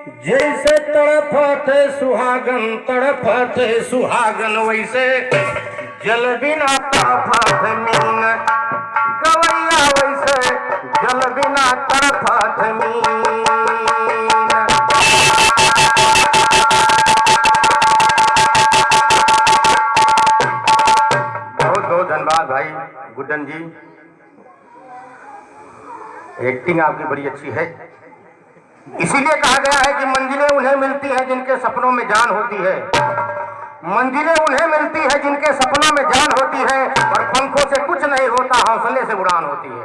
जैसे तड़फते सुहागन वैसे जल बिना तड़फत मीन गवैया वैसे जल बिना तड़फत मीन। बहुत बहुत धन्यवाद भाई गुड्डन जी, एक्टिंग आपकी बड़ी अच्छी है। इसीलिए कहा गया है कि मंजिलें उन्हें मिलती हैं जिनके सपनों में जान होती है, मंजिलें उन्हें मिलती है जिनके सपनों में जान होती है, और पंखों से कुछ नहीं होता, हौसले से उड़ान होती है।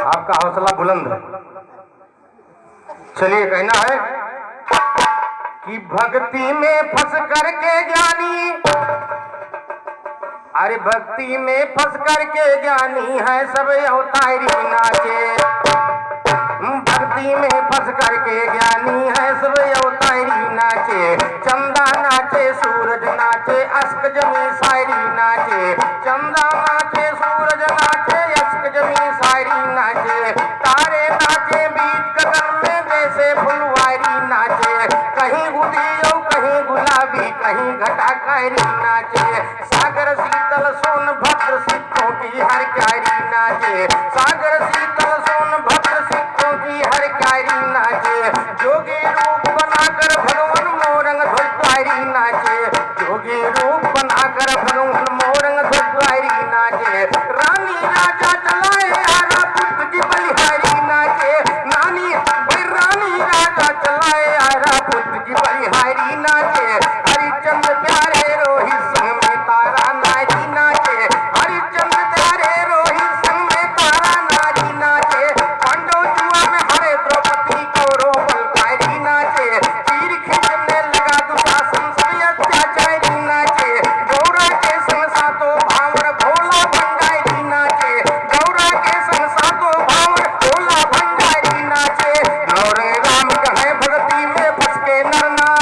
आपका हौसला बुलंद है। चलिए कहना है कि भक्ति में फंस करके ज्ञानी, अरे भक्ति में फंस करके ज्ञानी है सब अवतारी नाचे, भक्ति में फंस करके ज्ञानी है सब अवतारी नाचे। चंदा नाचे सूरज नाचे अश्क जमी शायरी नाचे, चंदा नाचे सूरज नाचे अश्क जमी शायरी नाचे। तारे नाचे बीच गगन में जैसे फुलवारी नाचे, कहीं उदियो कहीं गुलाबी कहीं घटा कैरी नाचे। सागर शीतल सोन भद्र सिद्धों की हर क्यारी नाचे, सागर शीतल सोन भद्र सिद्धों की हर क्यारी नाचे। जोगी रूप बनाकर भगवान मोरंग ध्वजधारी नाचे, जोगी रूप बनाकर भगवान मोरंग ध्वजधारी नाचे। रानी राजा चलाए आरा पुत्र की बलिहारी नाचे, नानी भाई रानी राजा चलाए आरा पुत्र की बलिहारी नाचे। हरिचंद्र प्यारे रोहित संग में तारा नारी नाचे, हरिचंद्र प्यारे रोहित संग में तारा नारी नाचे। पांडव जुआ में हरे द्रौपदी कौरव बलकारी नाचे, तीर खींचने लगा दुशासन सब अत्याचारी नाचे। गौरा के संग सातों भावर भोला भंडारी नाचे, गौरा के संग सातों भावर भोला भंडारी नाचे। नौरंग राम कहे भक्ति में फंस के नर नार,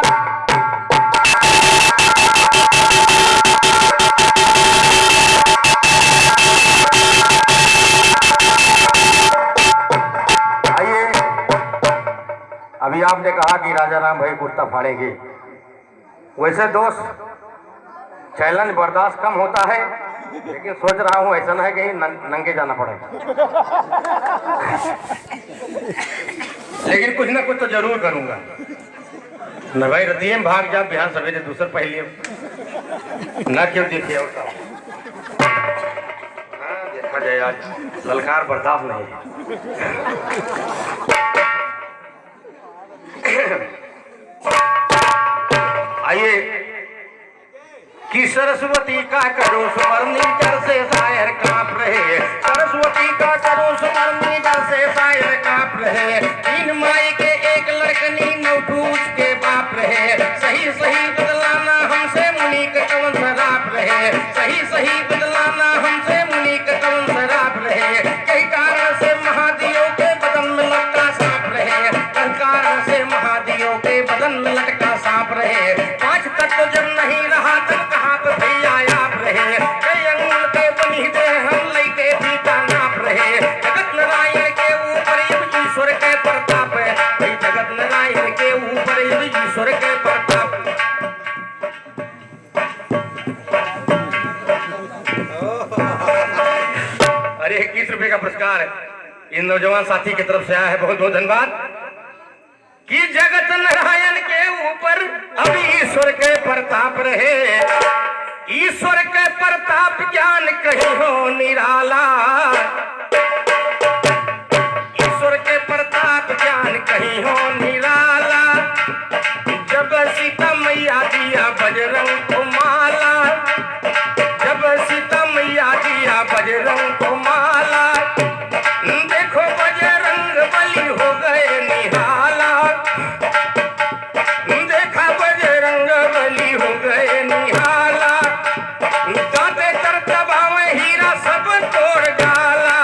अभी आपने कहा कि राजा राम भाई कुर्ता फाड़ेंगे, वैसे दोस्त चैलेंज बर्दाश्त कम होता है, लेकिन सोच रहा हूं ऐसा ना है कहीं नंगे जाना पड़े। लेकिन कुछ ना कुछ तो जरूर करूंगा। न भाई रतिये में भाग जा बिहार सवेरे दूसर पहले ना क्यों देखिए होता। हाँ देखा जाए आज ललकार बर्दाश्त नहीं। आइए कि सरस्वती का करो सुमरनी जल से शायर कांप रहे, सरस्वती का करो सुमरनी जल से शायर कांप रहे। तीन माई के एक लड़कनी नौठूस के बाप रहे, सही सही बदलाना हमसे मुनि का कवन शराब रहे, सही सही बदलाना हमसे मुनि का कवन शराब रहे। कई कारण से महादियों के बदन में लटका सांप रहे, कई कारण से महादियों के बदन में लटका सांप रहे। पांच तत्व जब नहीं रहा तब कहाँ पे भैया आप रहे, कई अंगुल के बनी दे हम लइके पीता नाप रहे। जगत नारायण के ऊपर युग ईश्वर के प्रताप है, भाई जगत नारायण के ऊपर युग ईश्वर के प्रताप। अरे 21 रुपए का पुरस्कार इन नौजवान साथी की तरफ से आया है, बहुत बहुत धन्यवाद। कि जगत नारायण के ऊपर अब ईश्वर के प्रताप रहे, ईश्वर के प्रताप ज्ञान कहीं हो निराला, ईश्वर के प्रताप ज्ञान कहीं हो निराला। जब सीता मैया दिया बजरंग को माला, जब सीता मैया दिया बजरंग को माला, देखो बजरंग बली हो गए निहाला, देखा बजरंग बली हो गए निहाला। दाते करतबा में हीरा सब तोड़ डाला,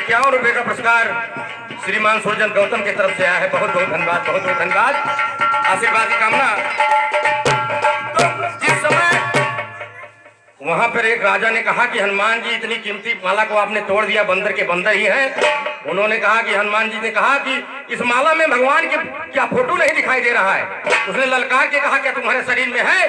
₹51 का पुरस्कार श्रीमान सुरजन गौतम की तरफ से आया है। बहुत बहुत धन्यवाद, बहुत बहुत धन्यवाद। आशीर्वाद की कामना। तो जिस समय वहां पर एक राजा ने कहा कि हनुमान जी इतनी कीमती माला को आपने तोड़ दिया, बंदर के बंदर ही हैं। उन्होंने कहा कि हनुमान जी ने कहा कि इस माला में भगवान के क्या फोटो नहीं दिखाई दे रहा है। उसने ललकार के कहा क्या तुम्हारे शरीर में है?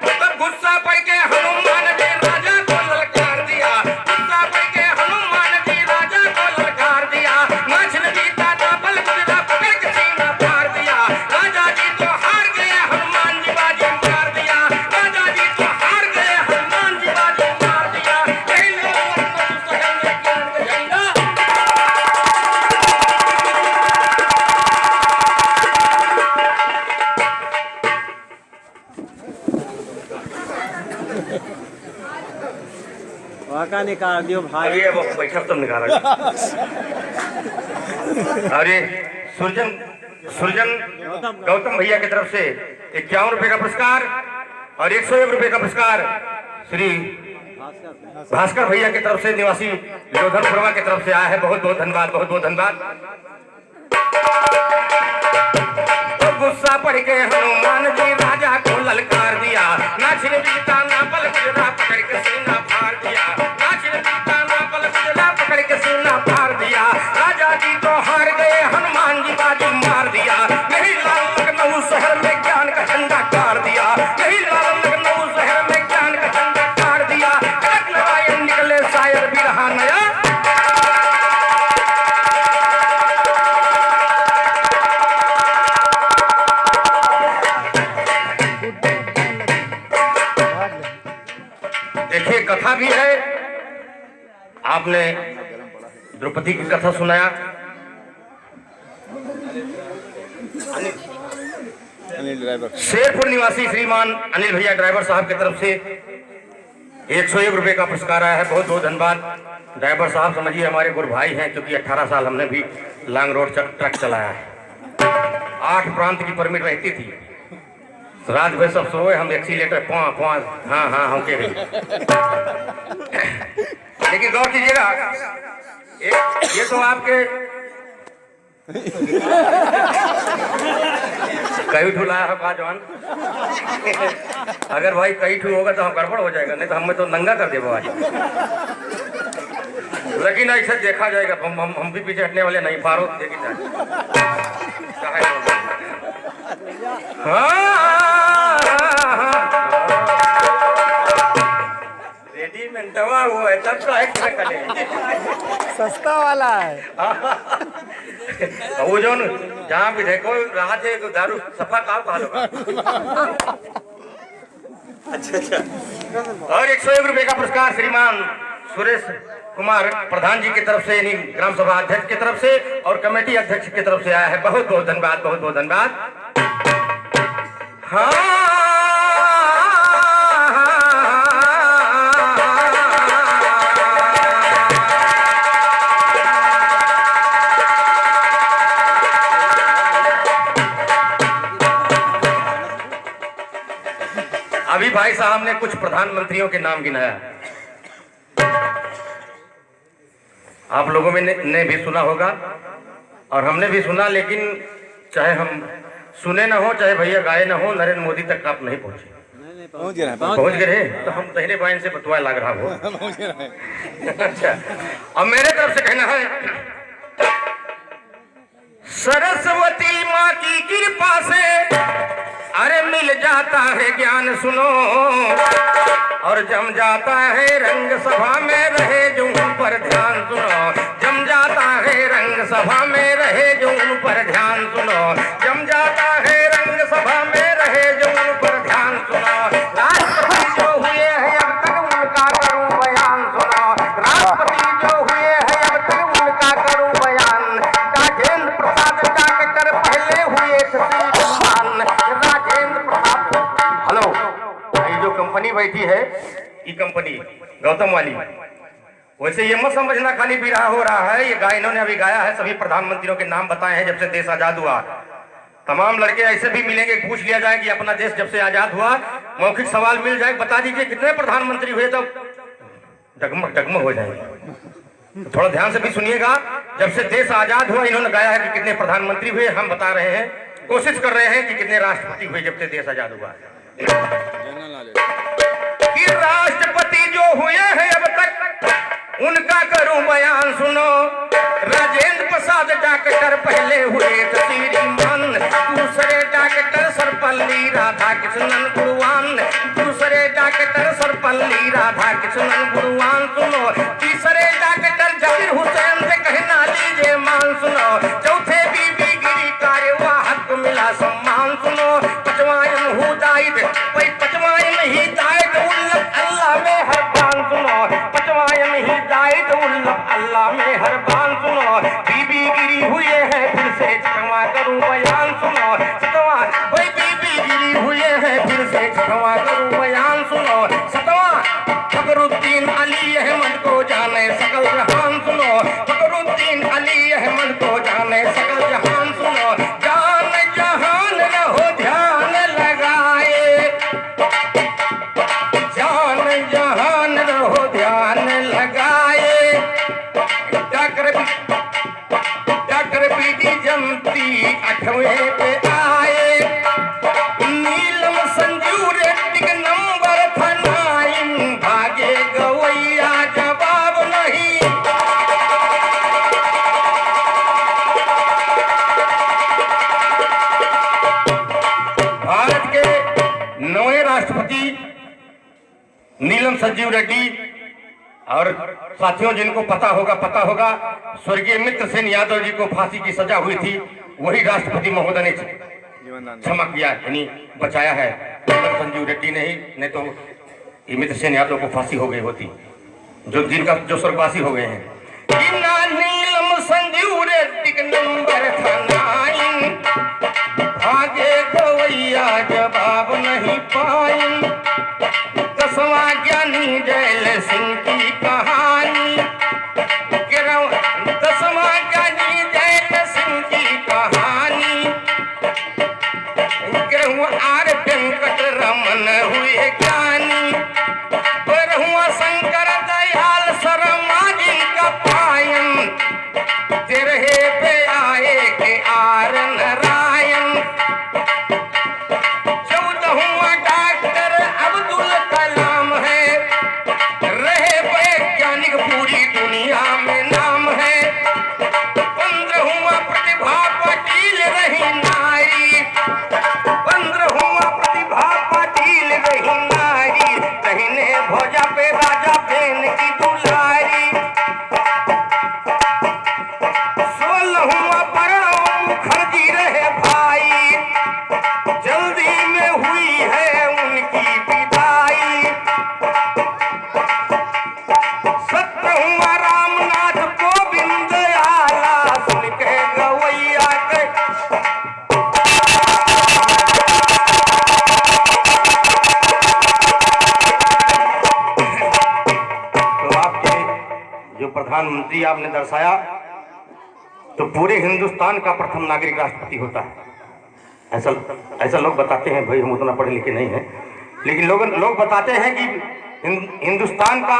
तो गुस्सा पड़ के हनुमान जी राजा को ललकार दिया, गुस्सा पड़ के हनुमान जी राजा को ललकार दिया। नाचन जीता ना बल गुजरा पकड़ के सीना फाड़ दिया। राजा जी तो हार गए, हनुमान जी बाजी मार दिया। राजा जी तो हार गए, हनुमान जी बाजी मार दिया। कहीं लोग सगन में ज्ञान का झंडा। वाका निकाल दियो भाई। अरे वो बैठा तुम निकाला। अरे सुरजन गौतम भैया की तरफ से ₹51 का पुरस्कार और ₹101 का पुरस्कार श्री भास्कर भैया की तरफ से निवासी लोधनपुरवा की तरफ से आया है। बहुत बहुत धन्यवाद, बहुत बहुत धन्यवाद। तो गुस्सा पड़ के हनुमान जी राजा को ललकार दिया। ना छिन बीता ना पल गुजरा पकड़ के सीना फाड़ दिया। ना छिन बीता ना पल गुजरा पकड़ के सीना फाड़ दिया। राजा जी तो हार गए, हनुमान जी बाजी मार दिया। नहीं लाल लखनऊ शहर में ज्ञान का झंडा गाड़ दिया। नहीं लाल लखनऊ शहर में ज्ञान का झंडा गाड़ दिया। नारायण निकले शायर भी रहा नया। देखिए कथा भी है, आपने द्रौपदी की कथा सुनाया। शेरपुर निवासी श्रीमान अनिल भैया ड्राइवर साहब की तरफ से ₹101 का पुरस्कार आया है। बहुत बहुत धन्यवाद। ड्राइवर साहब समझिए हमारे गुरु भाई हैं, क्योंकि 18 साल हमने भी लॉन्ग रोड ट्रक चलाया है। 8 प्रांत की परमिट रहती थी। राज भाई सब सोए, हम एक्सीलेटर पाँच हाँ हम के गए। लेकिन गौर कीजिएगा, ये तो आपके कई ठू लाया है बाजवान। अगर भाई कई ठू होगा तो हम गड़बड़ हो जाएगा, नहीं तो हमें तो नंगा कर देगा आज। लेकिन ऐसे देखा जाएगा, हम भी पीछे हटने वाले नहीं। फारूक देखी जाए। रेडीमेंटवा हुआ है तब तो एक सस्ता वाला है। वो जो जहाँ भी देखो राहत है, दारू सफा कहा होगा। अच्छा। और ₹101 का पुरस्कार श्रीमान सुरेश कुमार प्रधान जी की तरफ से, यानी ग्राम सभा अध्यक्ष की तरफ से और कमेटी अध्यक्ष की तरफ से आया है। बहुत बहुत धन्यवाद, बहुत बहुत धन्यवाद। अभी भाई साहब ने कुछ प्रधानमंत्रियों के नाम गिनाया, आप लोगों में ने भी सुना होगा और हमने भी सुना। लेकिन चाहे हम सुने ना हो, चाहे भैया गाए ना हो, नरेंद्र मोदी तक आप नहीं पहुंचे। पहुंच गए तो हम दहने बाइन से बतवा लग रहा हो। अच्छा, अब मेरे तरफ से कहना है, सरस्वती माँ की कृपा से अरे मिल जाता है ज्ञान सुनो, और जम जाता है रंग सभा में रहे जो उन पर ध्यान सुनो। जम जाता है रंग सभा में रहे जो उन पर ध्यान सुनो। जम जाता है रंग सभा में रहे जो उन पर ध्यान सुनो। राष्ट्रपति जो हुए हैं अब तक उनका करूं बयान सुनो। राष्ट्रपति जो हुए हैं अब तक उनका करूं बयान। राजेंद्र प्रसाद डॉक्टर पहले हुए थे श्रीमान। राजेंद्र प्रसाद, हेलो, ये जो कंपनी बैठी है, ये कंपनी गौतम वाली, वैसे ये मत समझना खाली बिरहा हो रहा है। ये इन्होंने अभी गाया है, सभी प्रधानमंत्रियों के नाम बताए हैं जब से देश आजाद हुआ। तमाम लड़के ऐसे भी मिलेंगे, पूछ लिया जाए कि अपना देश जब से आजाद हुआ, मौखिक सवाल मिल जाए, बता दीजिए कितने प्रधानमंत्री हुए, तो डगमग डगमग हो जाएंगे। तो थोड़ा ध्यान से भी सुनिएगा। जब से देश आजाद हुआ इन्होंने गाया है कि कितने प्रधानमंत्री हुए, हम बता रहे हैं, कोशिश कर रहे हैं कि कितने राष्ट्रपति हुए जब से देश आजाद हुआ है। कि राष्ट्रपति जो हुए हैं अब तक उनका करूं बयान सुनो। राजेंद्र प्रसाद डॉक्टर पहले हुए श्रीमान, दूसरे डॉक्टर सर्वपल्ली राधाकृष्णन गुरुवान, दूसरे डॉक्टर सर्वपल्ली राधाकृष्णन गुरुवान सुनो। तीसरे डॉक्टर जकीर हुसैन से कहना लीजिए मान सुनो। चौथे बीबी गिरी कार्यवाहक को मिला सम्मान सुनो। पांचवा हिदायत पांचवा हिदायत उल्लभ अल्लाह में हर बान सुनो। पांचवा हिदायत उल्लभ अल्लाह में हर बान सुनो। बीबी गिरी हुए हैं फिर से क्षमा करूं बयान सुनो। सतवा कोई बीबी गिरी हुए हैं फिर से क्षमा करूं बयान सुनो। सतवा फखरुद्दीन अली अहमद को जाने सकल जहान सुनो। फखरुद्दीन अली अहमद को जाने सकल जहान सुनो। जान जहान रहो ध्यान लगाए, जान जहान रहो ध्यान लगाए। डॉक्टर बीडी जमती 8वें पे आए। नीलम संजू रेड्डी नंबर था 9, भागे गवैया जवाब नहीं। भारत के 9वें राष्ट्रपति नीलम संजीव रेड्डी, और साथियों जिनको पता होगा स्वर्गीय मित्र सेन यादव जी को फांसी की सजा हुई थी, वही राष्ट्रपति महोदय ने क्षमा किया, यानी बचाया है। नीलम संजीव रेड्डी ने ही, नहीं तो ये मित्र सेन यादव को फांसी हो गई होती, जो स्वर्गवासी हो गए हैं। नीलम संजीव रेड्डी नंबर था 9, भागे गवैया जवाब नहीं पाई। 10वां ज्ञानी जैल सिंह की कहानी। 10वां ज्ञानी जैल सिंह की कहानी। आर वेंकट रमन हुए ज्ञानी। शंकर दयाल शर्मा जी का पायन। तेरहे पे आए के आर नारायण। 14वां डॉक्टर अब्दुल कलाम है। रहे वैज्ञानिक पूरी दुनिया में नाम है। 15वां प्रतिभा पाटिल रही नारी। 15वां प्रतिभा पाटिल रही नारी। कहने भोजा पे राजा बेन की दुलारी। 16वां प्रणब मुखर्जी रहे भाई। जल्दी में हुई है उनकी विदाई। 17वां रामनाथ कोविंद आला। सुन के गवैया के तो आपके जो प्रधानमंत्री आपने दर्शाया, तो पूरे हिंदुस्तान का प्रथम नागरिक राष्ट्रपति होता है। ऐसा लोग बताते हैं, भाई हम उतना पढ़े लिखे नहीं हैं, लेकिन लोग बताते हैं कि हिंदुस्तान का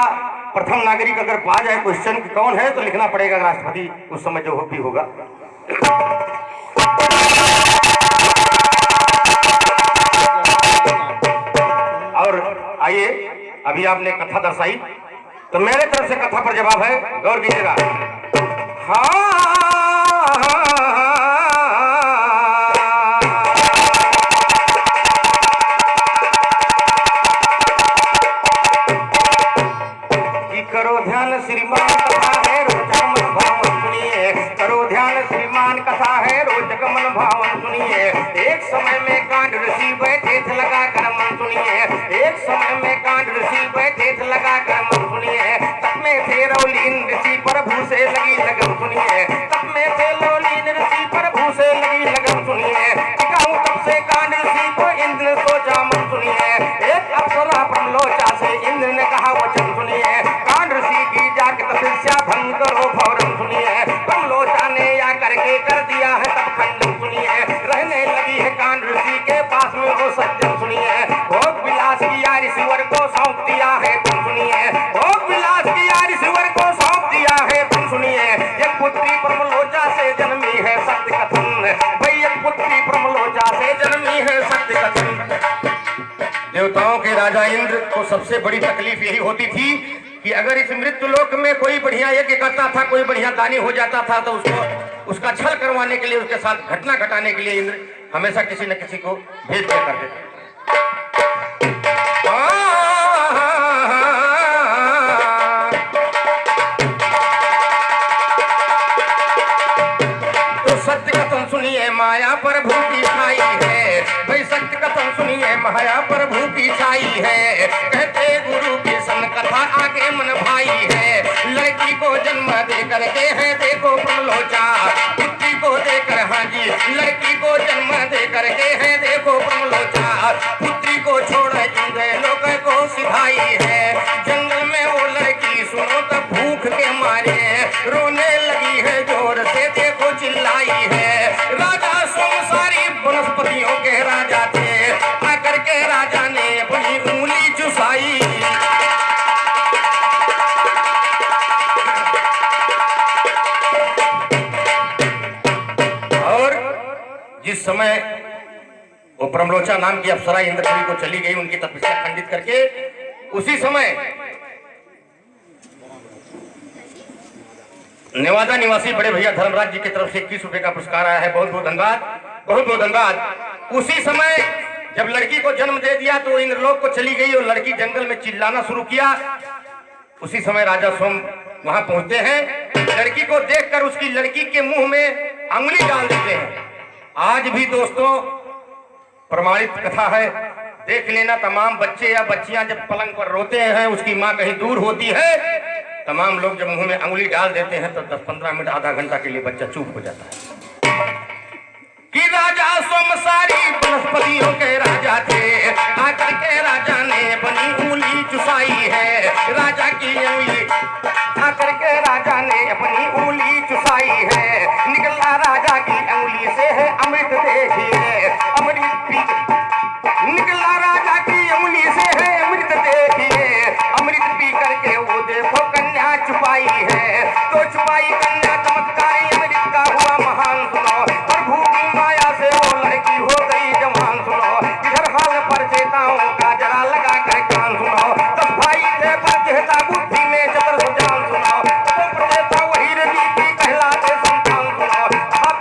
प्रथम नागरिक अगर पा जाए क्वेश्चन कि कौन है, तो लिखना पड़ेगा राष्ट्रपति उस समय जो भी होगा। और आइए, अभी आपने कथा दर्शाई, तो मेरे तरफ से कथा पर जवाब है, गौर कीजिएगा। करो ध्यान श्रीमान कथा है रोचक मन भावन सुनिए। करो ध्यान श्रीमान कथा है रोचक मन भावन सुनिए। एक समय में कांड ऋषि बैठे थे लगा कर मन सुनिए। एक समय में कांड ऋषि बैठे थे लगा कर मन सुनिए। तब में थे रौलीन ऋषि प्रभु से लगी लगन सुनिए। तब में थे रौलीन ऋषि प्रभु से लगी लगन सुनिए। टिकाऊं तब से कांड ऋषि को इंद्र ने सोचा मन सुनिए। एक अप्सरा प्रमलोचा से इंद्र ने कहा वचन सुनिए। कांड ऋषि की जाके तपस्या भंग करो फौरन सुनिए। प्रमलोचा ने या करके कर दिया है तब खंडन सुनिए। रहने लगी है कांड ऋषि के पास में वो सज्जन सुनिए। भोग विलास किया ऋषिवर को सौंप दिया है तुम सुनिए। भोग विलास किया ऋषिवर को सौंप दिया है राजा इंद्र को सबसे बड़ी तकलीफ यही होती थी कि अगर इस मृत्यु लोक में कोई बढ़िया यज्ञ करता था, कोई बढ़िया दानी हो जाता था, तो उसको उसका छल करवाने के लिए, उसके साथ घटना घटाने के लिए इंद्र हमेशा किसी न किसी को भेज दिया करते थे। तो सत्य कथन सुनिए माया प्रभु की छाई है, भाई सत्य कथन सुनिए माया प्रभु की छाई है। कहते गुरु की सन कथा आगे मन भाई है, लड़की को जन्म दे करके है देखो प्रलोचा, पुत्री को देकर, हाँ जी लड़की को जन्म दे करके है देखो प्रलोचा, पुत्री को छोड़ इंद्र लोक को सिधाई है। जंगल में वो लड़की सुनो तब भूख के मारे रोने लगी है, जोर से देखो चिल्लाई है। राजा सोमसारी वनस्पतियों के राजा थे, आकर के राजा ने अपनी उंगली चुसाई। और जिस समय वो ब्रह्मलोचा नाम की अप्सरा इंद्रपुरी को चली गई उनकी तपस्या खंडित करके, उसी समय नेवादा निवासी बड़े भैया धर्मराज जी की तरफ से 21 रुपए का पुरस्कार आया है, बहुत बहुत धन्यवाद, बहुत बहुत धन्यवाद। उसी समय जब लड़की को जन्म दे दिया तो इंद्रलोक को चली गई और लड़की जंगल में चिल्लाना शुरू किया। उसी समय राजा सोम वहां पहुंचते हैं, लड़की को देखकर उसकी लड़की के मुंह में अंगुली डाल देते हैं। आज भी दोस्तों प्रमाणित कथा है, देख लेना, तमाम बच्चे या बच्चियां जब पलंग पर रोते हैं, उसकी माँ कहीं दूर होती है, तमाम लोग जब मुंह में अंगुली डाल देते हैं तो 10-15 मिनट आधा घंटा के लिए बच्चा चुप हो जाता है। कि राजा सोमसारी वनस्पतियों के राजा थे, आकर के राजा ने अपनी उंगली चुसाई है। राजा की उंगली आकर के राजा ने अपनी उंगली चुसाई है, निकला राजा की उंगली से है अमृत देखिए, अमृत निकला राजा की उंगली से है अमृत देखिए, अमृत पी करके वो देखो कन्या छुपाई है। तो छुपाई कन्या चमत्कारी अमृत का हुआ महान सुनो, प्रभु की माया से वो लड़की हो गई जवान सुनो। इधर हाल पर चेताओं का जरा लगा कर कान सुनो, 10 भाई थे पर चेता बुद्धि में चतर सुजान सुनो। तो प्रचेता वही रवि की कहलाते संतान सुनो,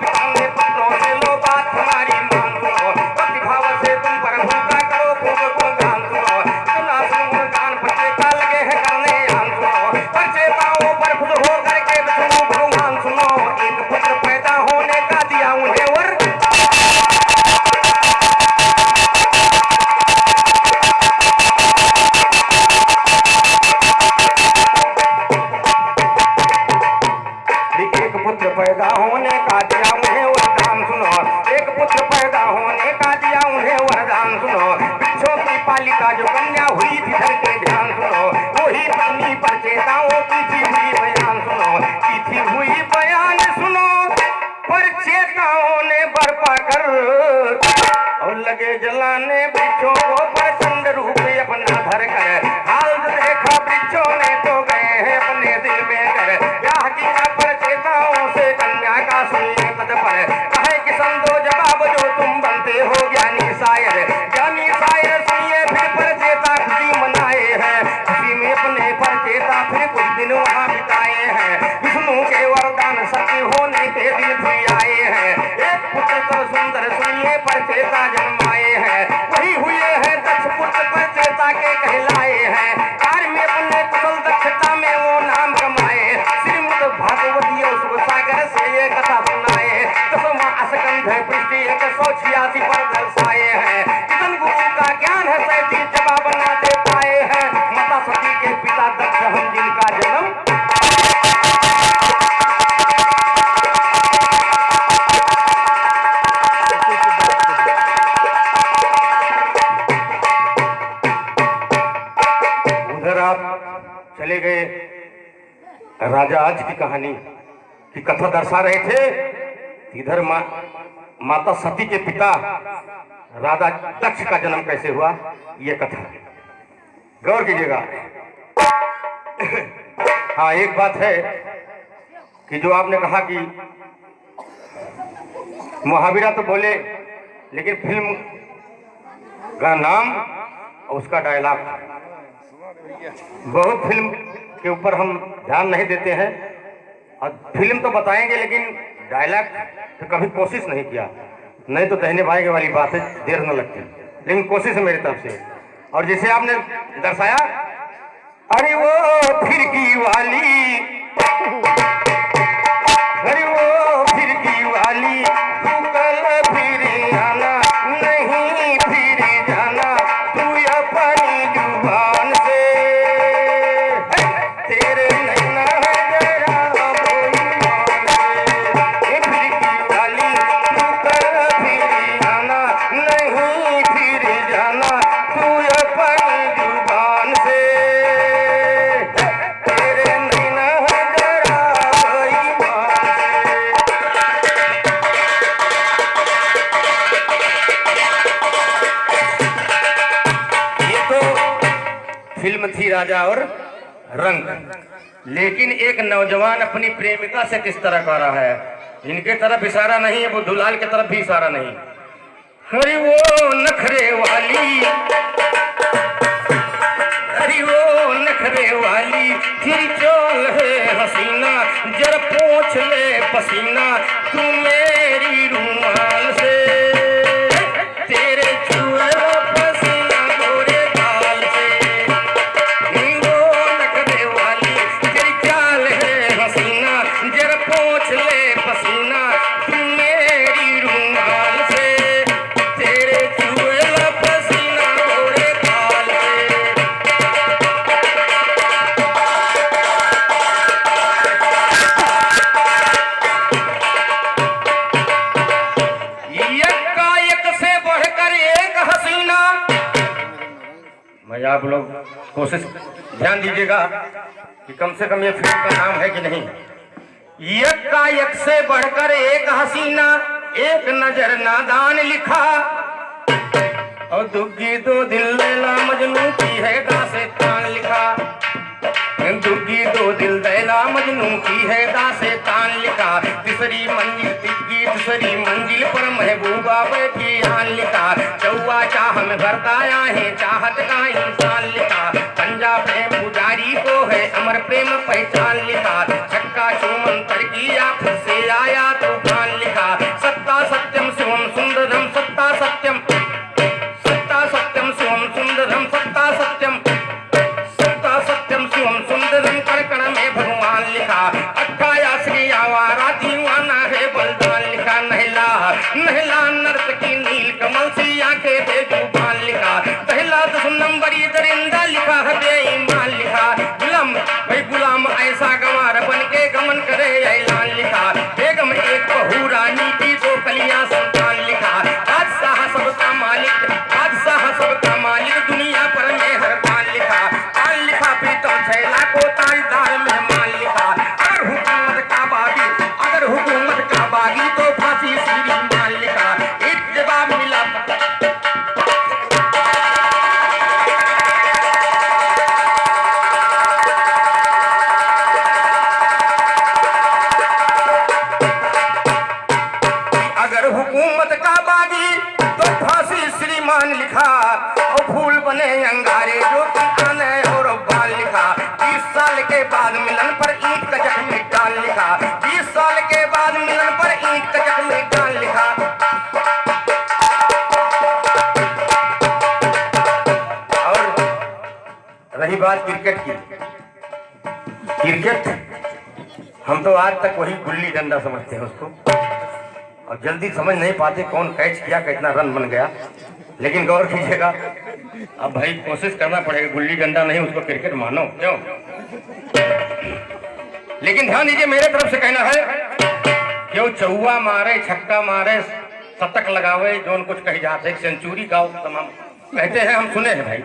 पिता ने पुत्रों से लो बात हमारी मान सुनो, प्रतिभाव से तुम प्रभु का करो खूब गुणगान सुनो। सुना सुनो गान प्रचेता लगे है करने आन सुनो, प्रचेताओं पर खुद हो करके सुनो भगवान सुनो। एक पुत्र पैदा होने का दिया उन्हें वर, एक पुत्र पैदा होने का दिया उन्हें वरदान सुनो, एक पुत्र पैदा होने का दिया उन्हें वरदान सुनो। वृक्षों की पालिका जो कन्या हुई थी धर के ध्यान सुनो, वही पत्नी पर चेताओं की थी हुई बयान सुनो, की थी हुई बयान सुनो। पर चेताओं ने बर्पा कर और लगे जलाने वृक्षों को प्रचंड रूप अपना धर कर। हाल देखा वृक्षों ने तो गए हैं अपने दिल में कर, ब्याह किया पर चेताओं से कन्या का सुनिए तद पर। कहे कि संदो जवाब जो तुम बनते हो ज्ञानी शायर, ज्ञानी शायर सुनिए फिर पर चेता खुशी मनाए हैं। खुशी में अपने पर चेता फिर कुछ दिन वहाँ बिताए हैं, विष्णु के वरदान सत्य होने के दिन भी आए हैं। एक पुत्र तो सुंदर सुनिए पर चेता जन्माए हैं, वही हुए हैं दक्ष पुत्र पर चेता के कहलाए हैं। कार्य में अपने कुशल दक्षता में वो नाम कमाए, श्रीमद् भागवती और सुख सागर से ये कथा सुनाए। 10वां स्कंध पृष्ठ 186 पर दर्शाए हैं। कितन गुरु का ज्ञान है सैती जवाब न दे पाए हैं, माता सती के पिता दक्ष हम जिनका जन्म। उधर आप चले गए, राजा आज की कहानी की कथा दर्शा रहे थे। इधर माता सती के पिता राजा दक्ष का जन्म कैसे हुआ ये कथा गौर कीजिएगा। हाँ, एक बात है कि जो आपने कहा कि महावीरा तो बोले, लेकिन फिल्म का नाम उसका डायलॉग। बहुत फिल्म के ऊपर हम ध्यान नहीं देते हैं और फिल्म तो बताएंगे लेकिन डायलॉग तो कभी कोशिश नहीं किया, नहीं तो दहने भाई वाली बात है, देर न लगती, लेकिन कोशिश है मेरी तरफ से। और जैसे आपने दर्शाया, अरे वो फिरकी वाली, अरे वो फिरकी वाली, तू कल फिर आना, नहीं फिर जाना तू अपनी जुबान से, तेरे नैना जरा बेईमान से। ये फिरकी वाली, तू कल फिर आना, नहीं फिर जाना तू अपनी जुबान से, तेरे नैना जरा बेईमान से। ये तो फिल्म थी राजा और रंग, लेकिन एक नौजवान अपनी प्रेमिका से किस तरह कह रहा है, इनके तरफ इशारा नहीं है, वो दुलाल की तरफ भी इशारा नहीं। अरे वो नखरे वाली, अरे वो नखरे वाली, तेरी चाल है हसीना, जरा पोंछ ले पसीना तू मेरी रुमाल से, तेरे छुए पसीना गोरे गाल से। वो नखरे वाली, तेरी चाल है हसीना, जरा पोंछ ले पसीना तू मेरी रुमाल से, तेरे छुए पसीना गोरे गाल से। एक से बढ़कर एक हसीना। मैं आप लोग कोशिश ध्यान दीजिएगा कि कम से कम ये फिल्म का नाम है कि नहीं। एक से बढ़कर एक हसीना, एक नजर नादान लिखा, और दुग्गी दो दिल लैला मजनू की है दास्तान लिखा, दुग्गी दो दिल लैला मजनू की है दास्तान लिखा, तीसरी मंजिल तिग्गी तीसरी मंजिल पर महबूबा बैठी आन लिखा, चौवा चाह में भरता है चाहत का इंसान लिखा, पंजा प्रेम पुजारी को है अमर प्रेम पहचान लिखा, छक्का चूमंतर की आप से आया तूफान लिखा, सत्ता सत्यम शिवम सुंदरम सत्ता सत्यम, सत्ता सत्यम शिवम सुंदरम सत्ता सत्यम, सत्ता सत्यम शिवम सुंदरम कण में भगवान लिखा, 28 श्री आवारा दीवाना है बलदान लिखा, नहला नहला नर्तकी नील कमल सी आंखें बेजुबान लिखा, पहला 10 नंबरी दरिंदा लिखा है बेईमान लिखा, गुलाम भाई गुलाम ऐसा गंवार बन के गमन करे ऐलान लिखा, बेगम एक बहू रानी की 2 कलियां संतान लिखा, बादशाह सबका मालिक, बादशाह सबका मालिक दुनिया पर मेहरबान लिखा, तान लिखा प्रीतम छैला को ताजदार मेहमान लिखा, अगर हुकूमत का बागी, अगर हुकूमत का बागी तो फांसी श्रीमान लिखा, एक जवाब मिला। अगर हुकूमत का बागी तो फांसी श्रीमान लिखा, और फूल बने अंगारे जो कि आने और बाल लिखा, 20 साल के बाद मिलन पर ईंट का जख्म डाल लिखा, 20 साल के बाद मिलन पर ईंट का जख्म डाल लिखा। और रही बात क्रिकेट की, क्रिकेट हम तो आज तक वही गुल्ली डंडा समझते हैं उसको, और जल्दी समझ नहीं पाते कौन कैच किया कितना रन बन गया, लेकिन गौर कीजिएगा अब भाई कोशिश करना पड़ेगा, गुल्ली डंडा नहीं उसको क्रिकेट मानो क्यों। लेकिन ध्यान दीजिए, मेरे तरफ से कहना है कि वो चौवा मारे छक्का मारे शतक लगावे जो कुछ कही जाते, सेंचुरी गाओ तमाम कहते हैं, हम सुने हैं भाई।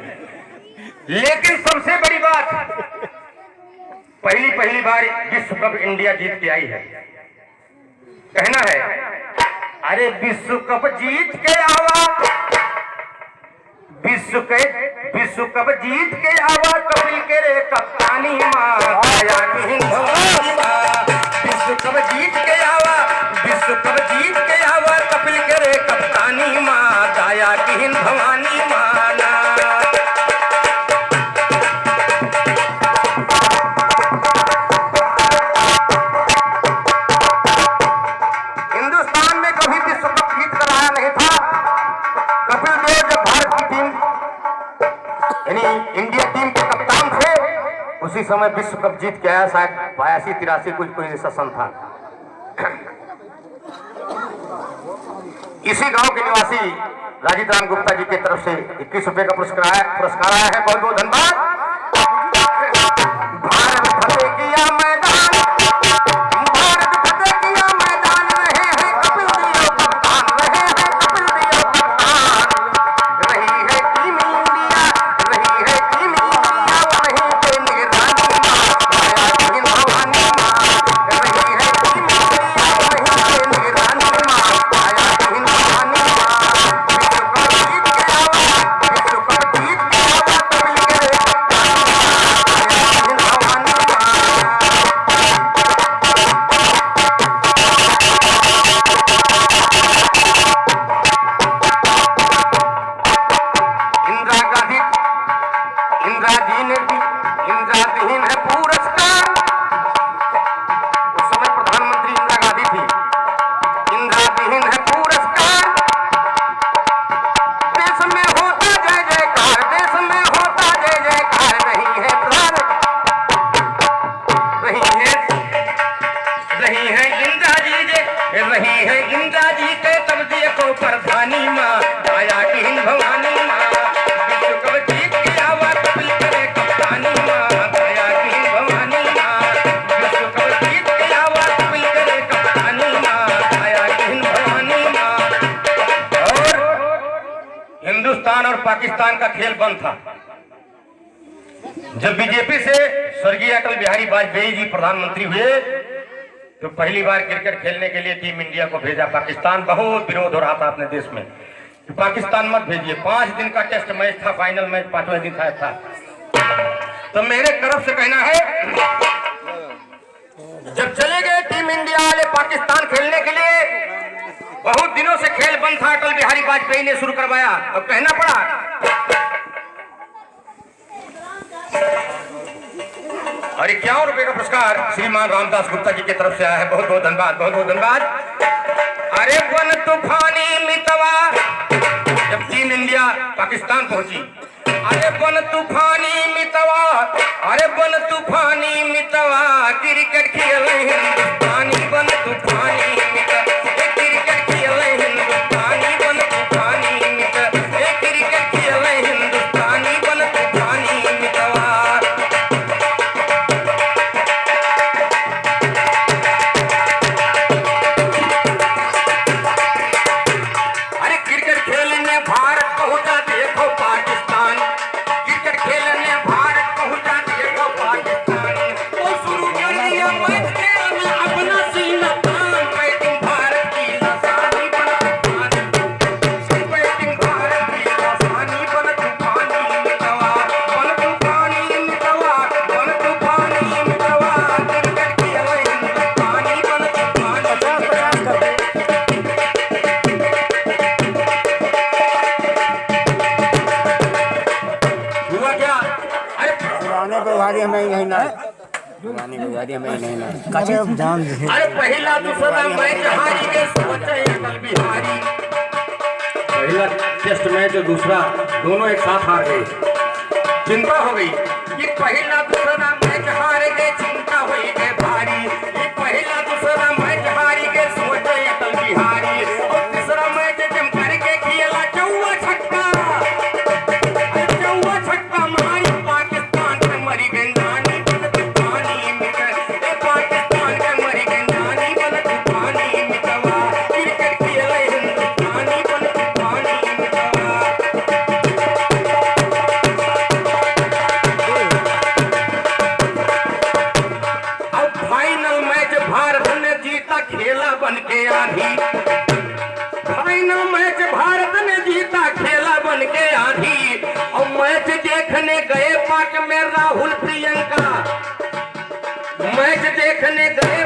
लेकिन सबसे बड़ी बात, पहली बार विश्व कप इंडिया जीत के आई है, कहना है अरे विश्व कप जीत के आवा, विश्व कप जीत के आवा, कपिल के रे कप्तानी माँ आया कि हिंदवानी माँ, विश्व कप जीत के आवा, विश्व कप जीत के आवा, कपिल के रे कप्तानी माँ आया कि हिंदवानी माँ। टीम के कप्तान थे। उसी समय विश्व कप जीत के आया, शायद 82-83 कोई ऐसा सन था। इसी गांव के निवासी राजीव राम गुप्ता जी की तरफ से 21 रुपए का पुरस्कार आया है। बहुत बहुत धन्यवाद। भारत फतेह किया मैदान, भारत फतेह किया मैदान, रहे हैं कपिल देव कप्तान, रहे हैं कपिल देव कप्तान। रही है टीम इंडिया, रही है टीम इंडिया, वहीं पे निगरानी मां माया हिंद भवानी मां। रही है टीम इंडिया, वहीं पे निगरानी मां माया हिंद भवानी मां। विश्व कप जीत के आवा कपिल करे कप्तान, माया हिंद भवानी मां। इंदिरा गांधी, इंदिरा जी ने दी, इंदिरा दीन है पुरस्कार। उस समय प्रधानमंत्री इंदिरा गांधी थी। इंदिरा दीन है पुरस्कार। देश में होता जय जयकार, देश में होता जय जयकार। रही है प्रधान, रही है इंदिरा जी जे, रही है इंदिरा जी के तब देखो प्रधानी माँ माया की हिंद भवानी माँ। विश्व कप जीत के आवा कपिल करे कप्तानी माँ माया की हिंद भवानी माँ। विश्व कप जीत के आवा कपिल करे कप्तानी माँ माया की हिंद भवानी माँ। और हिंदुस्तान और पाकिस्तान का खेल बंद था। जब बीजेपी से स्वर्गीय अटल बिहारी वाजपेयी जी प्रधानमंत्री हुए तो पहली बार क्रिकेट खेलने के लिए टीम इंडिया को भेजा। पाकिस्तान बहुत विरोध हो रहा था अपने देश में कि पाकिस्तान मत भेजिए। 5 दिन का टेस्ट मैच था, फाइनल मैच 5वें दिन था। तो मेरे तरफ से कहना है, जब चले गए टीम इंडिया वाले पाकिस्तान खेलने के लिए, बहुत दिनों से खेल बंद था, अटल बिहारी वाजपेयी ने शुरू करवाया और कहना पड़ा। और 51 रुपए का पुरस्कार श्रीमान रामदास गुप्ता जी की तरफ से आया है। बहुत बहुत धन्यवाद, बहुत बहुत धन्यवाद। अरे वन तूफानी मितवा, जब टीम इंडिया पाकिस्तान पहुंची, अरे वन तूफानी मितवा, अरे वन तूफानी मितवा, क्रिकेट खेले हिंदुस्तानी वन तूफानी मितवा, क्रिकेट खेले हिंदुस्तानी वन तूफानी मितवा, क्रिकेट खेले हिंदुस्तानी वन तूफानी मितवा। भारत पहुंचा देखो पाकिस्तान, क्रिकेट खेलने भारत पहुंचा देखो पाकिस्तान। वो शुरू कर दिया मैच खेलना अपना सीना तान। बैटिंग भारत की लासानी बन तूफानी, बैटिंग भारत की लासानी बन तूफानी मितवा, बन तूफानी मितवा, बन तूफानी मितवा, क्रिकेट खेले हिंदुस्तानी बन तूफानी। पुराने व्यवहारी हमें नहीं ना, पुराने व्यवहारी हमें नहीं ना। अरे पहला दूसरा मैच हारी के सोचे अटल बिहारी। पहला टेस्ट मैच और दूसरा दोनों एक साथ हार गए। चिंता हो गई कि पहला दूसरा मैच हार गए, चिंता हुई गए भारी। ये पहला दूसरा मैच हारी के सोचे अटल बिहारी। और तीसरा मैच जम करके खेला चौवा छक्का, चौवा छक्का मारी पाकिस्तान के मरी गेंदानी बन तूफानी मितवा, पाकिस्तान के मरी गेंदानी बन तूफानी मितवा, क्रिकेट खेले हिंदुस्तानी बन तूफानी मितवा। अब फाइनल मैच भारत ने जीता, खेला बन के आंधी। फाइनल मैच भारत ने जीता, खेला बन के आंधी। और मैच देखने गए पाक में राहुल प्रियंका, मैच देखने गए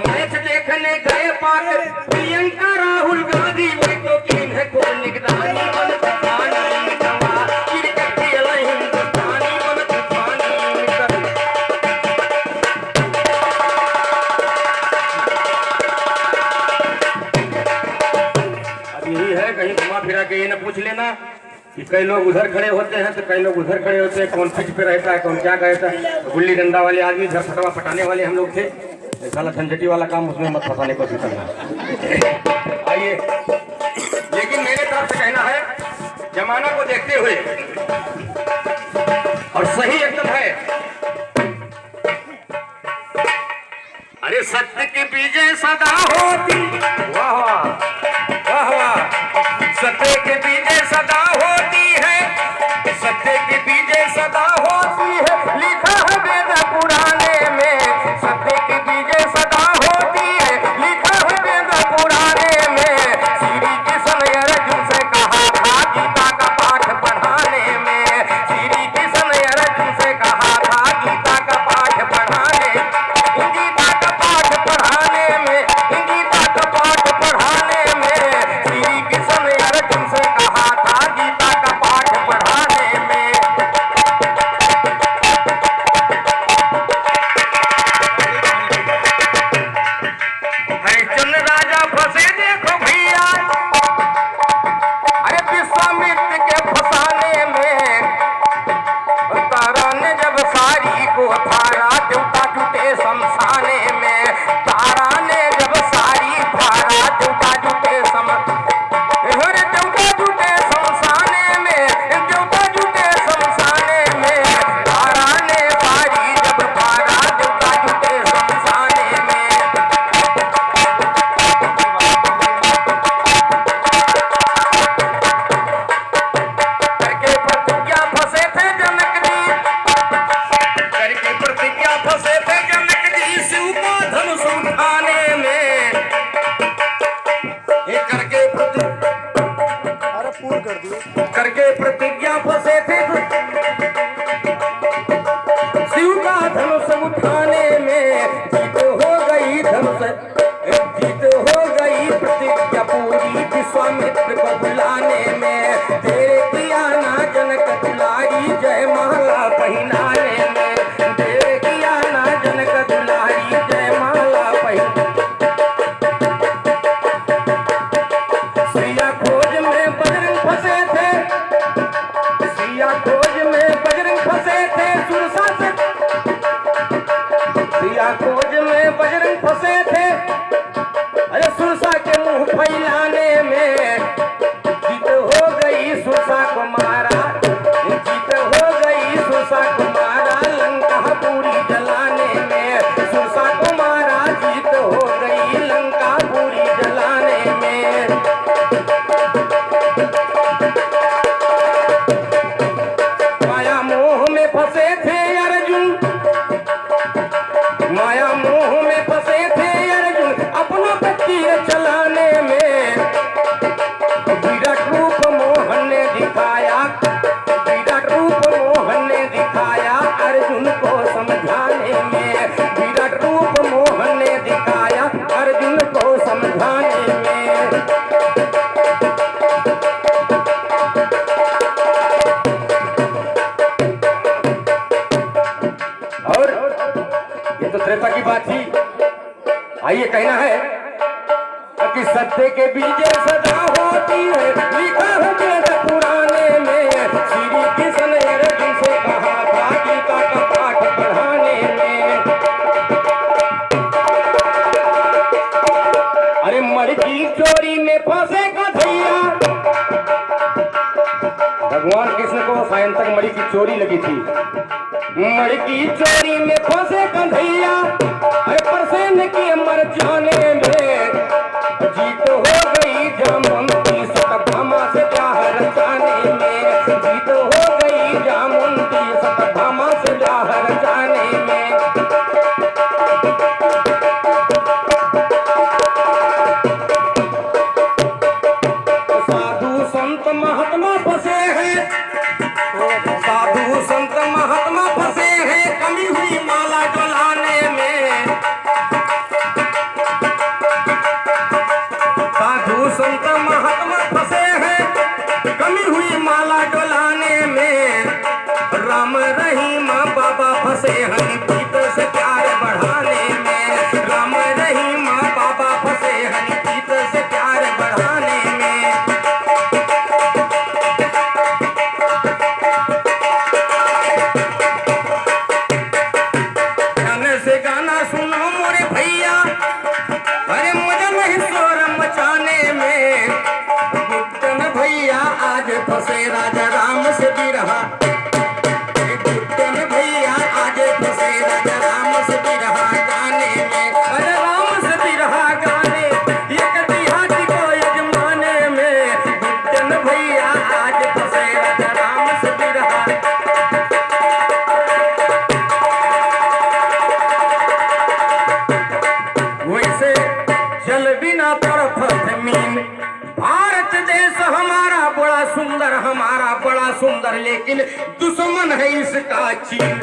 मैच देखने गए पाक प्रियंका राहुल गांधी। वे तो टीम है को निगरानी बन तूफानी मितवा, क्रिकेट खेले हिंदुस्तानी बन तूफानी मितवा। अब यही है, कहीं घुमा फिरा के ये न पूछ लेना कि कई लोग उधर खड़े होते हैं तो कई लोग उधर खड़े होते हैं, कौन पिच पे रहता है, कौन क्या कहता है। तो गुल्ली डंडा वाले आदमी इधर फटवा पटाने वाले हम लोग थे। साला झंझटी वाला काम उसमें मत फंसाने को करना। आइए, लेकिन मेरे तरफ से कहना है, जमाना को देखते हुए और सही एकदम है। अरे सत्य की विजय सदा होती, वाह वाह वाह वाह, सत्य की विजय सदा होती है, सत्य की विजय सदा होती है, लिखा है वेद पुराने में। सत्य की विजय सदा होती है, लिखा है वेद पुराने में। श्री कृष्ण अर्जुन से कहा था गीता का पाठ पढ़ाने में। श्री कृष्ण अर्जुन से कहा था गीता का पाठ पढ़ाने, गीता का पाठ पढ़ाने में, गीता का पाठ पढ़ाने में। श्री कृष्ण अर्जुन से कहा था गीता का पाठ पढ़ाने में। हरिश्चंद्र राजा फंसे देखो भैया, अरे विश्वामित्र के फंसाने में। तारा ने जब सारी को थारा, देवता जुटे शमशाने में। तारा ने जब सारी थारा, देवता जुटे अरे देवता जुटे शमशाने में, देवता जुटे शमशाने में। तारा ने सारी जब थारा, देवता जुटे शमशाने में। करके प्रतिज्ञा फंसे थे जनक जी, करके प्रतिज्ञा फंसे थे जनक जी, शिव का धनुष उठाने में। ये करके अरे पूर्ण कर दिए। करके प्रतिज्ञा फंसे थे शिव का धनुष उठाने में। जीत हो गई धनुष, जीत हो गई प्रतिज्ञा पूरी, विश्वामित्र को बुलाने में। तेरे किया ना जनक दुलारी, जय माला पहनाने में। तेरे किया ना जनक दुलारी, जय माला पहनाने। सिया खोज में बजरंग फंसे थे, सिया खोज में बजरंग फंसे थे, सुरसा से सिया खोज में बजरंग फंसे थे, अरे सुरसा के मुंह फैलाने में। जीत हो गई सुरसा को मारा, जीत हो गई सुरसा को मारा, लंका पूरी जलाने में। सुरसा को मारा, जीत हो गई लंका पूरी जलाने में। माया मोह में फंसे थे अर्जुन, माया मोह में फंसे थे अर्जुन, अपना पे तीर चलाने में। विराट रूप मोहन ने दिखाया, विराट रूप मोहन ने दिखाया, अर्जुन को समझाने में। विराट रूप मोहन ने दिखाया, अर्जुन को समझाने में। और ये तो त्रेता की बात थी। आइए, कहना है कि सत्य के विजय सदा होती है, लिखा है वेद पुराने में। श्री कृष्ण अर्जुन से कहा था गीता का पाठ पढ़ाने में। अरे मड़की चोरी में फंसे कन्हैया, भगवान कृष्ण को सायंतक मणि की चोरी लगी थी। मड़की चोरी में फंसे कन्हैया, अरे परसेन के मर जाने में। जीत हो गई जामुन सतभामा से ब्याह रचाने में। जीत हो गई जामुन सतभामा से ब्याह रचाने में। साधु संत महात्मा फंसे हैं, साधु संत महात्मा फंसे हैं, कमी हुई माला डोलाने में। साधु संत महात्मा फंसे हैं, कमी हुई माला डोलाने में। राम रहीम बाबा फंसे हरि प्रीत से प्यार बढ़ाने में। राम रहीम बाबा फंसे हरि प्रीत से प्यार बढ़ाने में। जल बिना तड़फ जमीन। भारत देश हमारा बड़ा सुंदर, लेकिन दुश्मन है इसका चीन।